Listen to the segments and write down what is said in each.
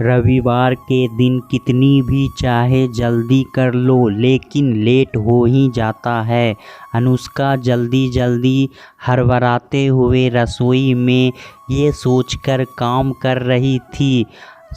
रविवार के दिन कितनी भी चाहे जल्दी कर लो लेकिन लेट हो ही जाता है। अनुष्का जल्दी जल्दी हड़बड़ाते हुए रसोई में ये सोचकर काम कर रही थी।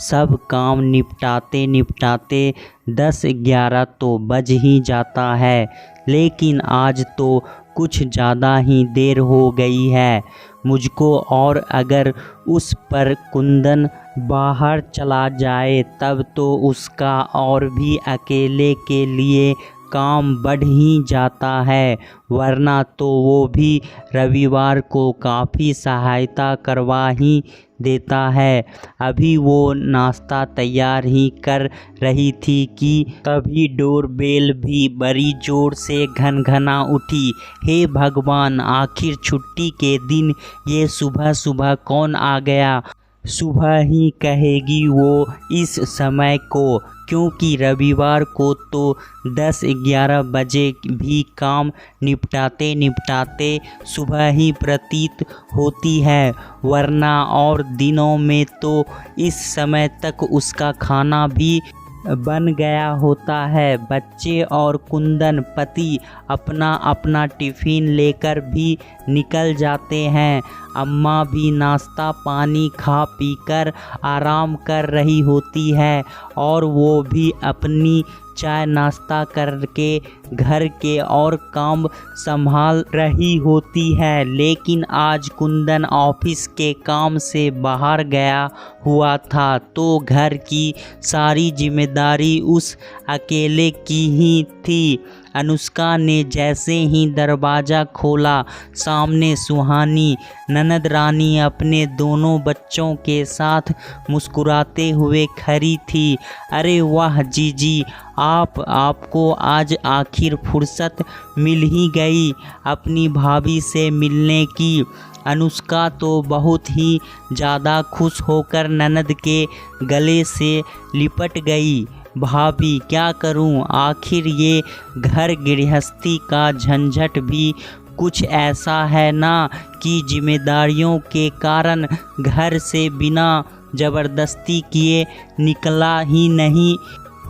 सब काम निपटाते निपटाते 10-11 तो बज ही जाता है, लेकिन आज तो कुछ ज़्यादा ही देर हो गई है मुझको। और अगर उस पर कुंदन बाहर चला जाए तब तो उसका और भी अकेले के लिए काम बढ़ ही जाता है, वरना तो वो भी रविवार को काफ़ी सहायता करवा ही देता है। अभी वो नाश्ता तैयार ही कर रही थी कि तभी डोरबेल भी बड़ी ज़ोर से घनघना उठी। हे भगवान, आखिर छुट्टी के दिन ये सुबह सुबह कौन आ गया। सुबह ही कहेगी वो इस समय को, क्योंकि रविवार को तो 10-11 बजे भी काम निपटाते निपटाते सुबह ही प्रतीत होती है, वरना और दिनों में तो इस समय तक उसका खाना भी बन गया होता है। बच्चे और कुंदन पति अपना अपना टिफ़िन लेकर भी निकल जाते हैं। अम्मा भी नाश्ता पानी खा पीकर आराम कर रही होती है और वो भी अपनी चाय नाश्ता करके घर के और काम संभाल रही होती है। लेकिन आज कुंदन ऑफिस के काम से बाहर गया हुआ था, तो घर की सारी जिम्मेदारी उस अकेले की ही थी। अनुष्का ने जैसे ही दरवाज़ा खोला, सामने सुहानी ननद रानी अपने दोनों बच्चों के साथ मुस्कुराते हुए खड़ी थी। अरे वाह जीजी, आपको आज आखिर फुर्सत मिल ही गई अपनी भाभी से मिलने की। अनुष्का तो बहुत ही ज़्यादा खुश होकर ननद के गले से लिपट गई। भाभी, क्या करूं, आखिर ये घर गृहस्थी का झंझट भी कुछ ऐसा है ना कि जिम्मेदारियों के कारण घर से बिना ज़बरदस्ती किए निकला ही नहीं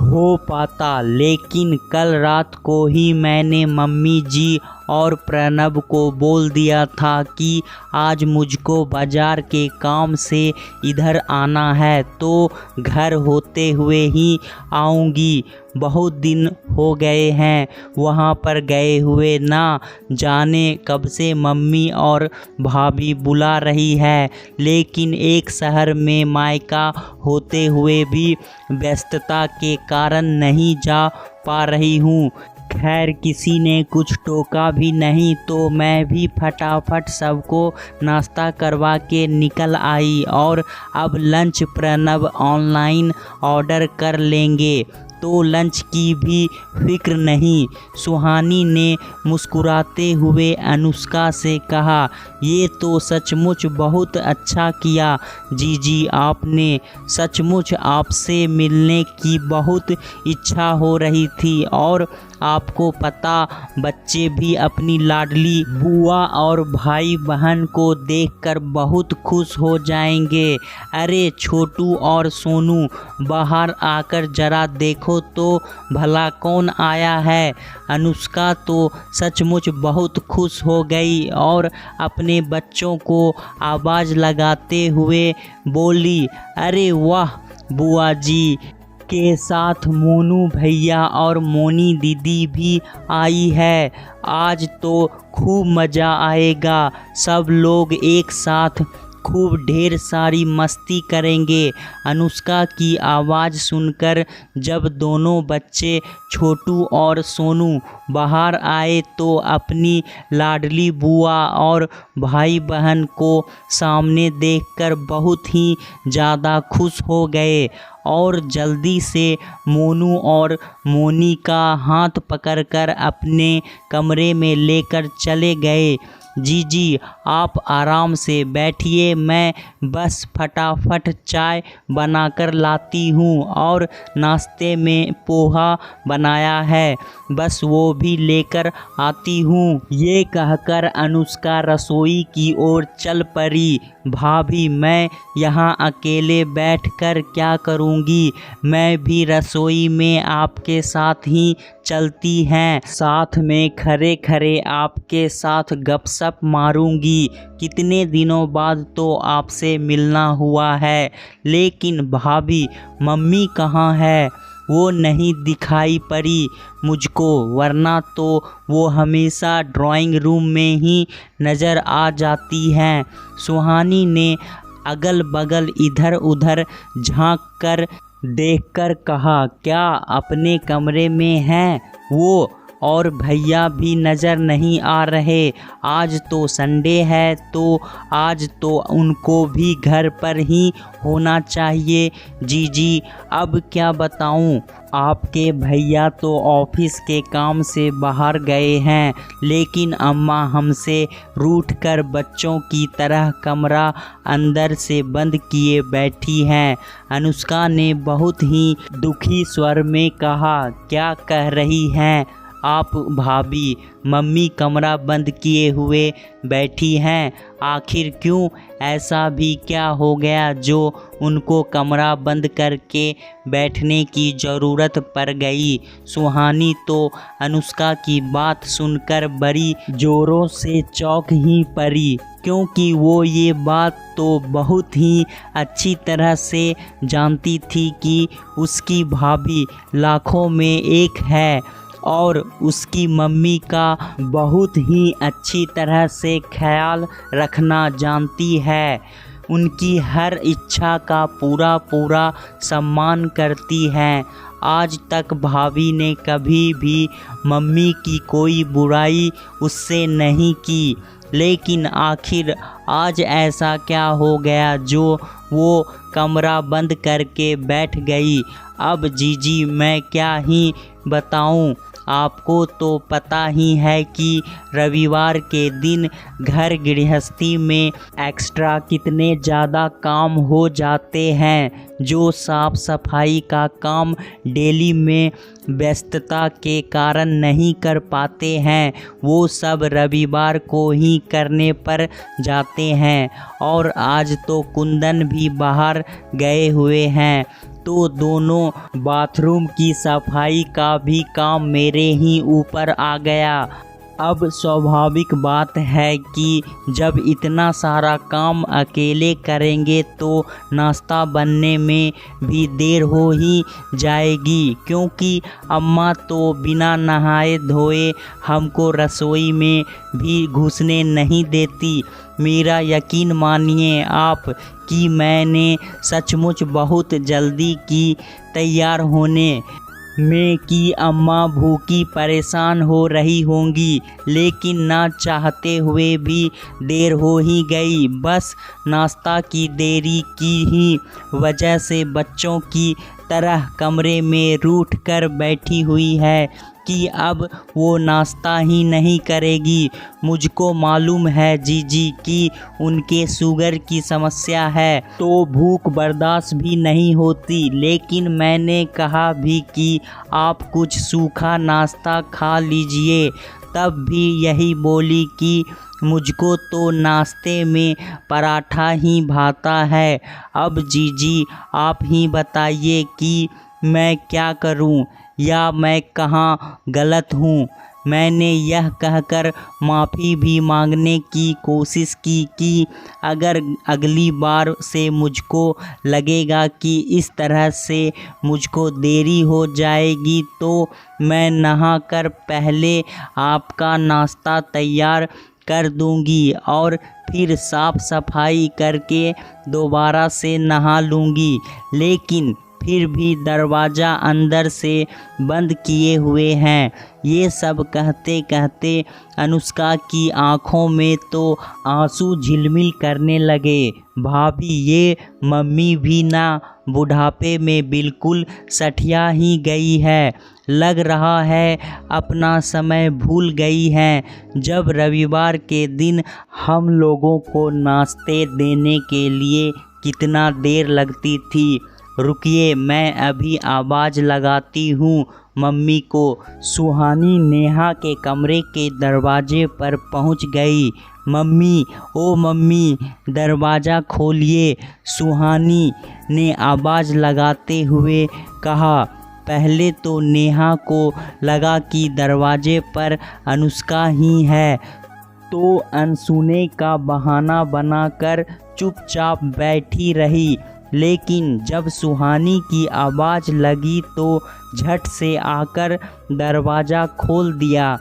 हो पाता। लेकिन कल रात को ही मैंने मम्मी जी और प्रणव को बोल दिया था कि आज मुझको बाज़ार के काम से इधर आना है, तो घर होते हुए ही आऊँगी। बहुत दिन हो गए हैं वहाँ पर गए हुए, ना जाने कब से मम्मी और भाभी बुला रही है, लेकिन एक शहर में मायका होते हुए भी व्यस्तता के कारण नहीं जा पा रही हूँ। खैर, किसी ने कुछ टोका भी नहीं तो मैं भी फटाफट सबको नाश्ता करवा के निकल आई। और अब लंच प्रणव ऑनलाइन ऑर्डर कर लेंगे, तो लंच की भी फिक्र नहीं। सुहानी ने मुस्कुराते हुए अनुष्का से कहा, ये तो सचमुच बहुत अच्छा किया जीजी, आपने सचमुच आपसे मिलने की बहुत इच्छा हो रही थी। और आपको पता, बच्चे भी अपनी लाडली बुआ और भाई बहन को देखकर बहुत खुश हो जाएंगे। अरे छोटू और सोनू, बाहर आकर जरा देखो तो भला कौन आया है। अनुष्का तो सचमुच बहुत खुश हो गई और अपने बच्चों को आवाज़ लगाते हुए बोली, अरे वाह, बुआ जी के साथ मोनू भैया और मोनी दीदी भी आई है। आज तो खूब मज़ा आएगा, सब लोग एक साथ खूब ढेर सारी मस्ती करेंगे। अनुष्का की आवाज़ सुनकर जब दोनों बच्चे छोटू और सोनू बाहर आए तो अपनी लाडली बुआ और भाई बहन को सामने देखकर बहुत ही ज़्यादा खुश हो गए और जल्दी से मोनू और मोनी का हाथ पकड़कर अपने कमरे में लेकर चले गए। जीजी आप आराम से बैठिए, मैं बस फटाफट चाय बनाकर लाती हूँ और नाश्ते में पोहा बनाया है, बस वो भी लेकर आती हूँ। ये कहकर अनुष्का रसोई की ओर चल पड़ी। भाभी मैं यहाँ अकेले बैठकर क्या करूँगी, मैं भी रसोई में आपके साथ ही चलती हैं, साथ में खड़े खड़े आपके साथ गपशप मारूंगी। कितने दिनों बाद तो आपसे मिलना हुआ है। लेकिन भाभी मम्मी कहाँ है? वो नहीं दिखाई पड़ी मुझको, वरना तो वो हमेशा ड्राइंग रूम में ही नज़र आ जाती हैं। सुहानी ने अगल बगल इधर उधर झांक कर देखकर कहा, क्या अपने कमरे में हैं वो? और भैया भी नज़र नहीं आ रहे। आज तो संडे है तो आज तो उनको भी घर पर ही होना चाहिए। जीजी अब क्या बताऊं, आपके भैया तो ऑफिस के काम से बाहर गए हैं, लेकिन अम्मा हमसे रूठकर बच्चों की तरह कमरा अंदर से बंद किए बैठी हैं। अनुष्का ने बहुत ही दुखी स्वर में कहा, क्या कह रही हैं आप भाभी? मम्मी कमरा बंद किए हुए बैठी हैं? आखिर क्यों? ऐसा भी क्या हो गया जो उनको कमरा बंद करके बैठने की ज़रूरत पड़ गई? सुहानी तो अनुष्का की बात सुनकर बड़ी ज़ोरों से चौंक ही पड़ी, क्योंकि वो ये बात तो बहुत ही अच्छी तरह से जानती थी कि उसकी भाभी लाखों में एक है और उसकी मम्मी का बहुत ही अच्छी तरह से ख्याल रखना जानती है, उनकी हर इच्छा का पूरा पूरा सम्मान करती हैं। आज तक भाभी ने कभी भी मम्मी की कोई बुराई उससे नहीं की, लेकिन आखिर आज ऐसा क्या हो गया जो वो कमरा बंद करके बैठ गई? अब जीजी मैं क्या ही बताऊं, आपको तो पता ही है कि रविवार के दिन घर गृहस्थी में एक्स्ट्रा कितने ज़्यादा काम हो जाते हैं। जो साफ सफाई का काम डेली में व्यस्तता के कारण नहीं कर पाते हैं, वो सब रविवार को ही करने पर जाते हैं। और आज तो कुंदन भी बाहर गए हुए हैं, तो दोनों बाथरूम की सफाई का भी काम मेरे ही ऊपर आ गया। अब स्वाभाविक बात है कि जब इतना सारा काम अकेले करेंगे तो नाश्ता बनने में भी देर हो ही जाएगी, क्योंकि अम्मा तो बिना नहाए धोए हमको रसोई में भी घुसने नहीं देती। मेरा यकीन मानिए आप कि मैंने सचमुच बहुत जल्दी की तैयार होने में कि अम्मा भूखी परेशान हो रही होंगी, लेकिन ना चाहते हुए भी देर हो ही गई। बस नाश्ता की देरी की ही वजह से बच्चों की तरह कमरे में रूठ कर बैठी हुई है कि अब वो नाश्ता ही नहीं करेगी। मुझको मालूम है जीजी कि उनके शुगर की समस्या है, तो भूख बर्दाश्त भी नहीं होती, लेकिन मैंने कहा भी कि आप कुछ सूखा नाश्ता खा लीजिए, तब भी यही बोली कि मुझको तो नाश्ते में पराठा ही भाता है। अब जीजी आप ही बताइए कि मैं क्या करूं या मैं कहाँ गलत हूँ। मैंने यह कहकर माफ़ी भी मांगने की कोशिश की कि अगर अगली बार से मुझको लगेगा कि इस तरह से मुझको देरी हो जाएगी तो मैं नहाकर पहले आपका नाश्ता तैयार कर दूंगी और फिर साफ सफाई करके दोबारा से नहा लूँगी। लेकिन फिर भी दरवाज़ा अंदर से बंद किए हुए हैं। ये सब कहते कहते अनुष्का की आंखों में तो आंसू झिलमिल करने लगे। भाभी ये मम्मी भी ना बुढ़ापे में बिल्कुल सठिया ही गई है। लग रहा है अपना समय भूल गई हैं। जब रविवार के दिन हम लोगों को नाश्ते देने के लिए कितना देर लगती थी। रुकिए, मैं अभी आवाज़ लगाती हूँ मम्मी को। सुहानी नेहा के कमरे के दरवाजे पर पहुँच गई। मम्मी, ओ मम्मी, दरवाज़ा खोलिए, सुहानी ने आवाज़ लगाते हुए कहा। पहले तो नेहा को लगा कि दरवाजे पर अनुष्का ही है, तो अनसुने का बहाना बनाकर चुपचाप बैठी रही। लेकिन जब सुहानी की आवाज़ लगी तो झट से आकर दरवाज़ा खोल दिया।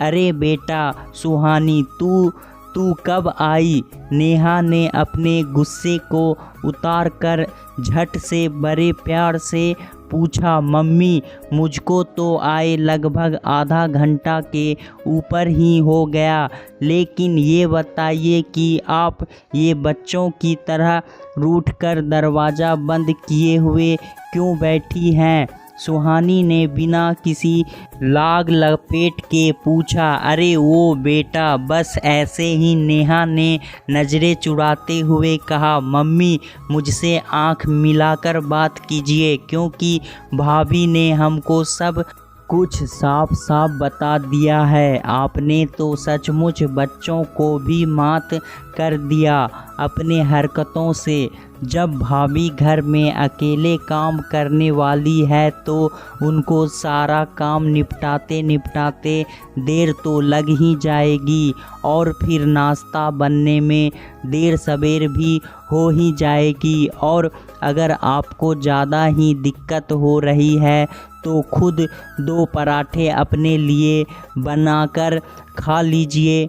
अरे बेटा सुहानी, तू कब आई? नेहा ने अपने गुस्से को उतार कर झट से बड़े प्यार से पूछा। मम्मी, मुझको तो आए लगभग आधा घंटा के ऊपर ही हो गया, लेकिन ये बताइए कि आप ये बच्चों की तरह रूठ कर दरवाज़ा बंद किए हुए क्यों बैठी हैं? सुहानी ने बिना किसी लाग लपेट के पूछा। अरे वो बेटा, बस ऐसे ही, नेहा ने नज़रें चुराते हुए कहा। मम्मी, मुझसे आंख मिलाकर बात कीजिए, क्योंकि भाभी ने हमको सब कुछ साफ साफ बता दिया है। आपने तो सचमुच बच्चों को भी मात कर दिया अपने हरकतों से। जब भाभी घर में अकेले काम करने वाली है तो उनको सारा काम निपटाते निपटाते देर तो लग ही जाएगी, और फिर नाश्ता बनने में देर सवेर भी हो ही जाएगी। और अगर आपको ज़्यादा ही दिक्कत हो रही है तो खुद 2 पराठे अपने लिए बनाकर खा लीजिए।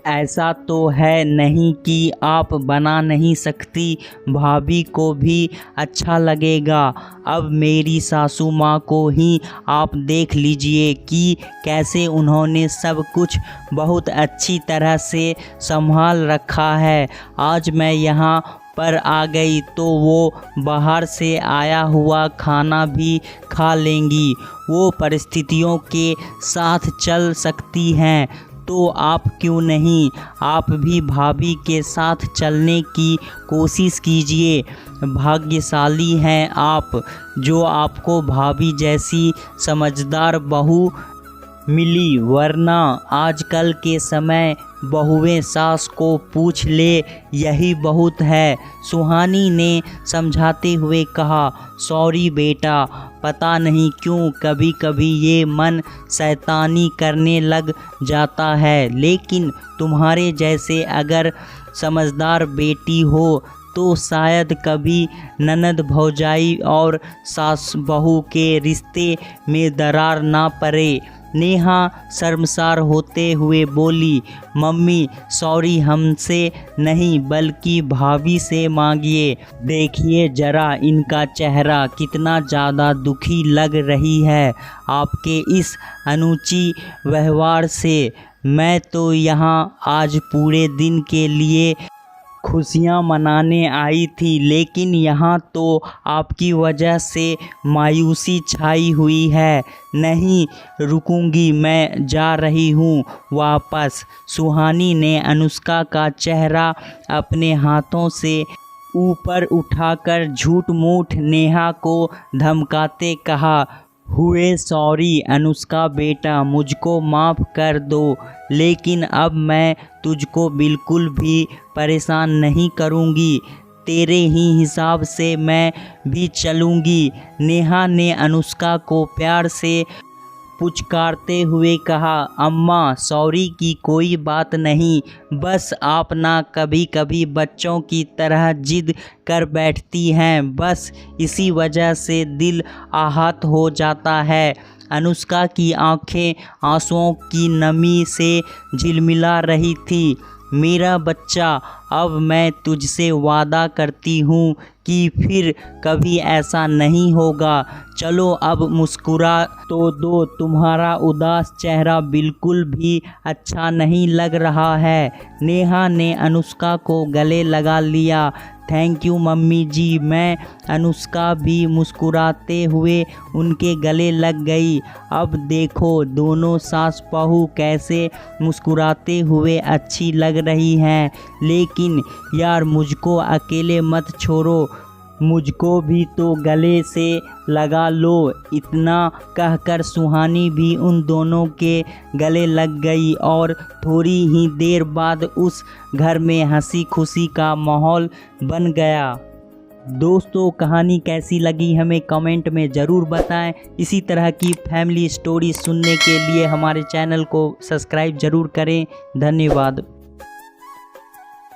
ऐसा तो है नहीं कि आप बना नहीं सकती, भाभी को भी अच्छा लगेगा। अब मेरी सासू माँ को ही आप देख लीजिए कि कैसे उन्होंने सब कुछ बहुत अच्छी तरह से संभाल रखा है। आज मैं यहाँ पर आ गई तो वो बाहर से आया हुआ खाना भी खा लेंगी। वो परिस्थितियों के साथ चल सकती हैं, तो आप क्यों नहीं? आप भी भाभी के साथ चलने की कोशिश कीजिए। भाग्यशाली हैं आप, जो आपको भाभी जैसी समझदार बहू मिली, वरना आजकल के समय बहुएं सास को पूछ ले यही बहुत है। सुहानी ने समझाते हुए कहा। सॉरी बेटा, पता नहीं क्यों कभी कभी ये मन शैतानी करने लग जाता है, लेकिन तुम्हारे जैसे अगर समझदार बेटी हो तो शायद कभी ननद भौजाई और सास बहू के रिश्ते में दरार ना पड़े। नेहा शर्मसार होते हुए बोली। मम्मी, सॉरी, हमसे नहीं बल्कि भाभी से मांगिए। देखिए जरा इनका चेहरा कितना ज़्यादा दुखी लग रही है आपके इस अनुचित व्यवहार से। मैं तो यहाँ आज पूरे दिन के लिए खुशियाँ मनाने आई थी, लेकिन यहाँ तो आपकी वजह से मायूसी छाई हुई है। नहीं रुकूंगी, मैं जा रही हूँ वापस। सुहानी ने अनुष्का का चेहरा अपने हाथों से ऊपर उठाकर झूठ मूठ नेहा को धमकाते कहा। हुए सॉरी अनुष्का बेटा, मुझको माफ़ कर दो, लेकिन अब मैं तुझको बिल्कुल भी परेशान नहीं करूँगी। तेरे ही हिसाब से मैं भी चलूँगी। नेहा ने अनुष्का को प्यार से पुचकारते हुए कहा। अम्मा, सॉरी की कोई बात नहीं, बस आप ना कभी कभी बच्चों की तरह जिद कर बैठती हैं, बस इसी वजह से दिल आहत हो जाता है। अनुष्का की आंखें आंसुओं की नमी से झिलमिला रही थी। मेरा बच्चा, अब मैं तुझसे वादा करती हूँ कि फिर कभी ऐसा नहीं होगा। चलो अब मुस्कुरा तो दो, तुम्हारा उदास चेहरा बिल्कुल भी अच्छा नहीं लग रहा है। नेहा ने अनुष्का को गले लगा लिया। थैंक यू मम्मी जी। मैं अनुष्का भी मुस्कुराते हुए उनके गले लग गई। अब देखो दोनों सास बहू कैसे मुस्कुराते हुए अच्छी लग रही हैं। लेकिन यार मुझको अकेले मत छोड़ो, मुझको भी तो गले से लगा लो। इतना कहकर सुहानी भी उन दोनों के गले लग गई और थोड़ी ही देर बाद उस घर में हंसी खुशी का माहौल बन गया। दोस्तों कहानी कैसी लगी हमें कमेंट में ज़रूर बताएं। इसी तरह की फैमिली स्टोरी सुनने के लिए हमारे चैनल को सब्सक्राइब ज़रूर करें। धन्यवाद।